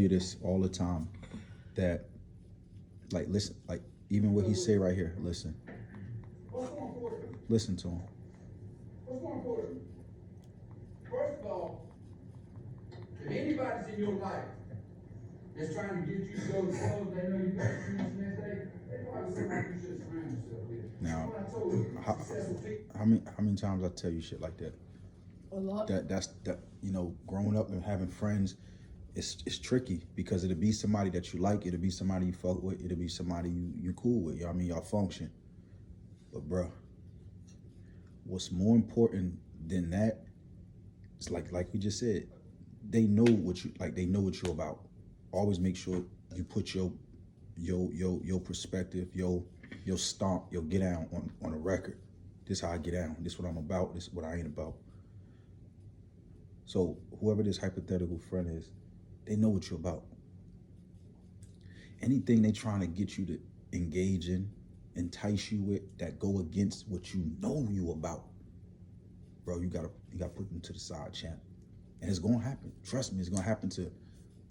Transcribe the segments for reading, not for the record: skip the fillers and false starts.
you this all the time, that, like, listen, like, even what he say right here, listen. Listen to him. What's more important? First of all, if anybody's in your life that's trying to get you to go to school, they know you got to finish the next day, they probably somebody you should surround yourself with. Now, What I told you, how many times I tell you shit like that? A lot. That you know, growing up and having friends, it's tricky because it'll be somebody that you like, it'll be somebody you fuck with, it'll be somebody you cool with. You know what I mean? Y'all function. But bruh, what's more important than that? It's like we just said, they know what you like. They know what you're about. Always make sure you put your perspective, your stomp, your get down on a record. This how I get down. This what I'm about. This what I ain't about. So whoever this hypothetical friend is, they know what you're about. Anything they trying to get you to engage in, entice you with, that go against what you know you about, bro, you gotta put them to the side, champ. And it's gonna happen. Trust me, it's gonna happen to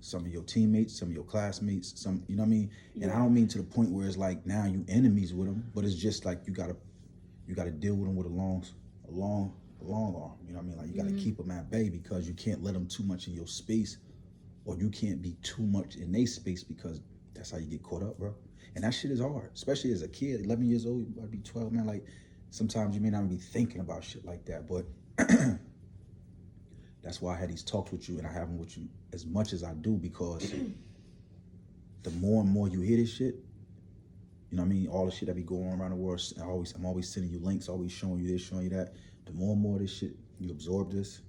some of your teammates, some of your classmates, some, you know what I mean? Yeah. And I don't mean to the point where it's like now you enemies with them, but it's just like you gotta deal with them with a long arm. You know what I mean? Like you gotta keep them at bay because you can't let them too much in your space, or you can't be too much in their space, because that's how you get caught up, bro. And that shit is hard, especially as a kid, 11 years old, you gotta be 12, man. Like sometimes you may not be thinking about shit like that, but that's why I had these talks with you, and I have them with you as much as I do, because the more and more you hear this shit, you know what I mean? All the shit that be going on around the world, I'm always sending you links, always showing you this, showing you that. The more and more this shit, you absorb this,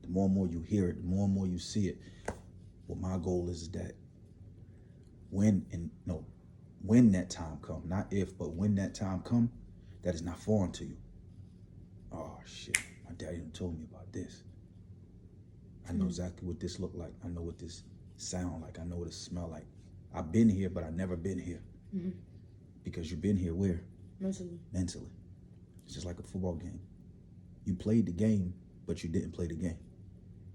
the more and more you hear it, the more and more you see it. What my goal is that when that time come, not if, but when that time come, that is not foreign to you. Oh shit, my daddy done told me about this. I know exactly what this look like. I know what this sound like. I know what it smell like. I've been here, but I never been here. Mm-hmm. Because you've been here where? Mentally. It's just like a football game. You played the game, but you didn't play the game.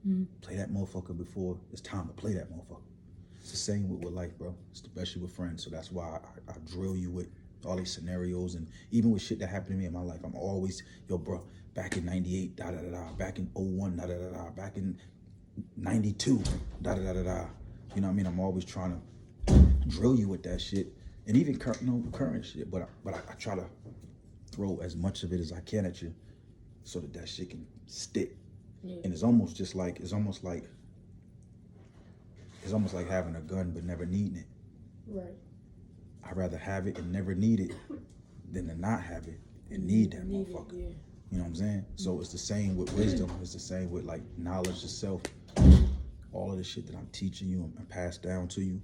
Mm-hmm. Play that motherfucker before it's time to play that motherfucker. It's the same with life, bro. Especially with friends. So that's why I drill you with all these scenarios, and even with shit that happened to me in my life, I'm always, yo, bro, back in 98, back in 01, back in 92, You know what I mean? I'm always trying to drill you with that shit, and even current shit. But I try to throw as much of it as I can at you, so that shit can stick. Yeah. And it's almost like having a gun but never needing it. Right. I'd rather have it and never need it than to not have it and need that motherfucker. Yeah. You know what I'm saying? So it's the same with wisdom. It's the same with like knowledge of self. All of the shit that I'm teaching you and pass down to you,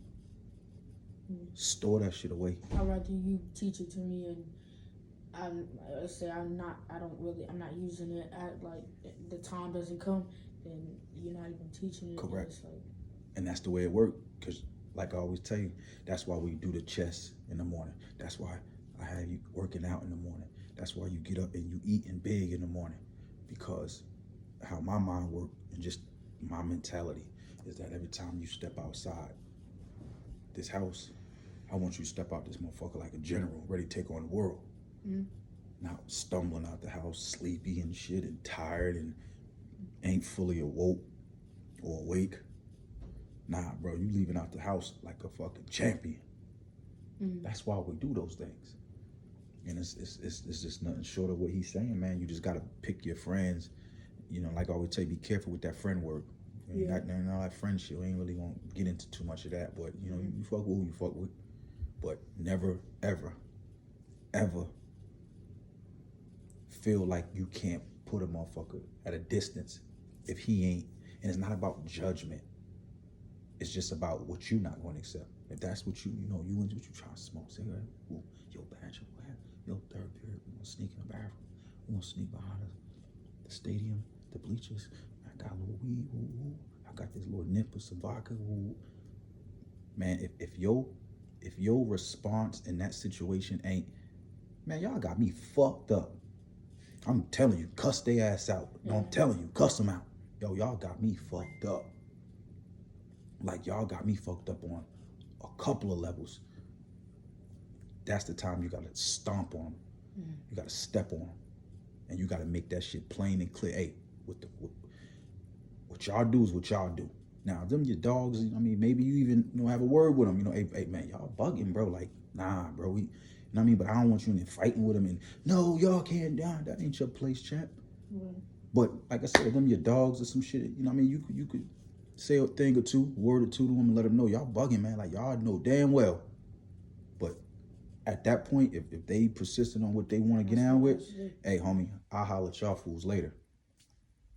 store that shit away. I'd rather you teach it to me, and I'm not using it at, like, the time doesn't come, then you're not even teaching it. Correct. And that's the way it works, because like I always tell you, that's why we do the chest in the morning. That's why I have you working out in the morning. That's why you get up and you eating big in the morning, because how my mind works and just my mentality is that every time you step outside this house, I want you to step out this motherfucker like a general, ready to take on the world. Mm-hmm. Not stumbling out the house sleepy and shit and tired and ain't fully awoke or awake. Nah, bro, you leaving out the house like a fucking champion. Mm-hmm. That's why we do those things. And it's just nothing short of what he's saying, man. You just gotta pick your friends. You know, like I always tell you, be careful with that friend work. You know, all that friendship, we ain't really gonna get into too much of that, but you know, you fuck with who you fuck with. But never, ever, ever feel like you can't put a motherfucker at a distance if he ain't. And it's not about judgment. It's just about what you're not going to accept. If that's what you what you trying to smoke cigarette, ooh, yo, badge, yo, third period, we're gonna sneak in the bathroom. We're gonna sneak behind the stadium, the bleachers. I got a little weed, ooh. I got this little nip of some vodka, ooh. Man, if your response in that situation ain't, man, y'all got me fucked up. I'm telling you, cuss their ass out. No, I'm telling you, cuss them out. Yo, y'all got me fucked up. like y'all got me fucked up on a couple of levels. That's the time you gotta stomp on them. You gotta step on them, and you gotta make that shit plain and clear. Hey, what y'all do is what y'all do. Now, them your dogs. I mean, maybe you even have a word with them. Hey man, y'all bugging, bro. Like, nah, bro. You know what I mean? But I don't want you in there fighting with them. And no, y'all can't. That ain't your place, chap. But like I said, them your dogs or some shit. You know what I mean? You could say a thing or two, word or two to them, and let them know y'all bugging, man. Like y'all know damn well. But at that point, if they persistent on what they want to get down with, hey, homie, I'll holler at y'all fools later.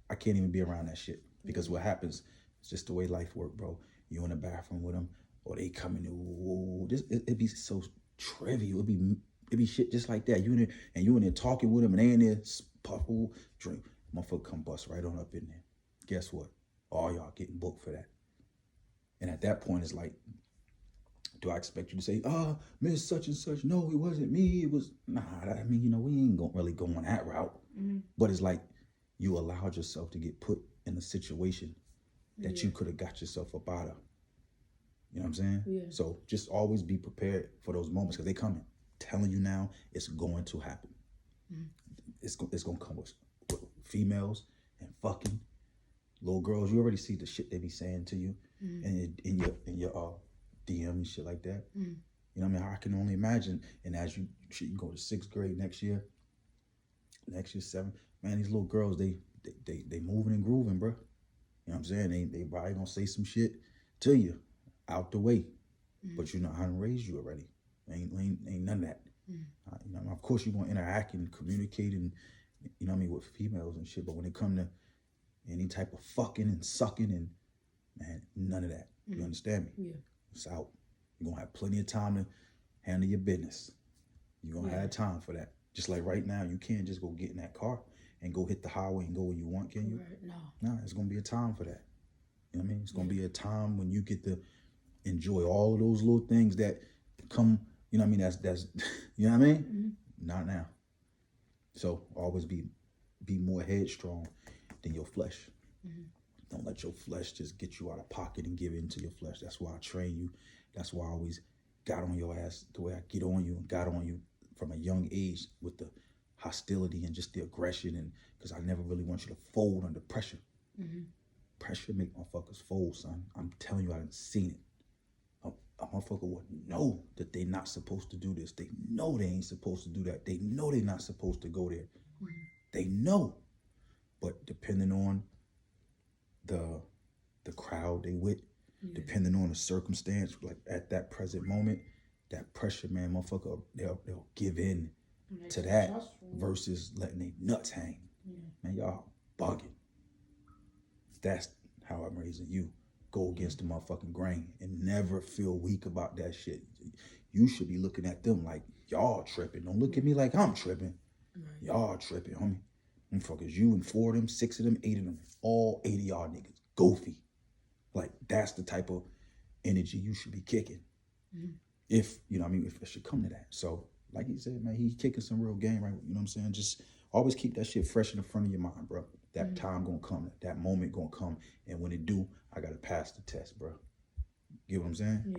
I can't even be around that shit because what happens, it's just the way life work, bro. You in the bathroom with them, or they coming in. It'd be so trivial. It'd be shit just like that. You in there talking with them, and they in there puffle drink. Motherfucker come bust right on up in there. Guess what? All y'all getting booked for that. And at that point, it's like, do I expect you to say, Miss such and such? No, it wasn't me. It was, nah, I mean, we ain't gonna really go on that route. But it's like, you allowed yourself to get put in a situation that you could have got yourself up out of. You know what I'm saying? Yeah. So just always be prepared for those moments because they coming. Telling you now, it's going to happen. It's going to come with females and fucking little girls. You already see the shit they be saying to you in your DM and shit like that. You know what I mean? I can only imagine. And as you go to 6th grade next year 7th, man, these little girls, they moving and grooving, bro. You know what I'm saying? They probably gonna say some shit to you out the way, but you know how to raise you already. Ain't none of that. Of course you're gonna interact and communicate and you know what I mean with females and shit, but when it come to any type of fucking and sucking and man, none of that. You understand me? Yeah. It's out. You're gonna have plenty of time to handle your business. You're gonna have time for that. Just like right now, you can't just go get in that car and go hit the highway and go where you want, can you? Right. No, it's gonna be a time for that. You know what I mean? It's gonna be a time when you get to enjoy all of those little things that come, you know what I mean? That's you know what I mean? Not now. So always be more headstrong than your flesh. Don't let your flesh just get you out of pocket and give in to your flesh. That's why I train you. That's why I always got on your ass the way I get on you and got on you from a young age with the hostility and just the aggression, and because I never really want you to fold under pressure. Pressure make motherfuckers fold, son. I'm telling you, I done seen it. A motherfucker would know that they not supposed to do this. They know they ain't supposed to do that. They know they not supposed to go there. They know. But depending on the crowd they with, depending on the circumstance, like at that present moment, that pressure, man, motherfucker, they'll give in to that versus letting their nuts hang. Man, y'all bugging. That's how I'm raising you. Go against the motherfucking grain and never feel weak about that shit. You should be looking at them like y'all tripping. Don't look at me like I'm tripping. Y'all tripping, homie. Them fuckers, you and 4 of them, 6 of them, 8 of them, all 8 of y'all niggas, goofy. Like that's the type of energy you should be kicking. If, you know what I mean, if it should come to that. So, like he said, man, he kicking some real game, right? You know what I'm saying? Just always keep that shit fresh in the front of your mind, bro. That time gonna come, that moment gonna come. And when it do, I gotta pass the test, bro. Get what I'm saying? Yeah.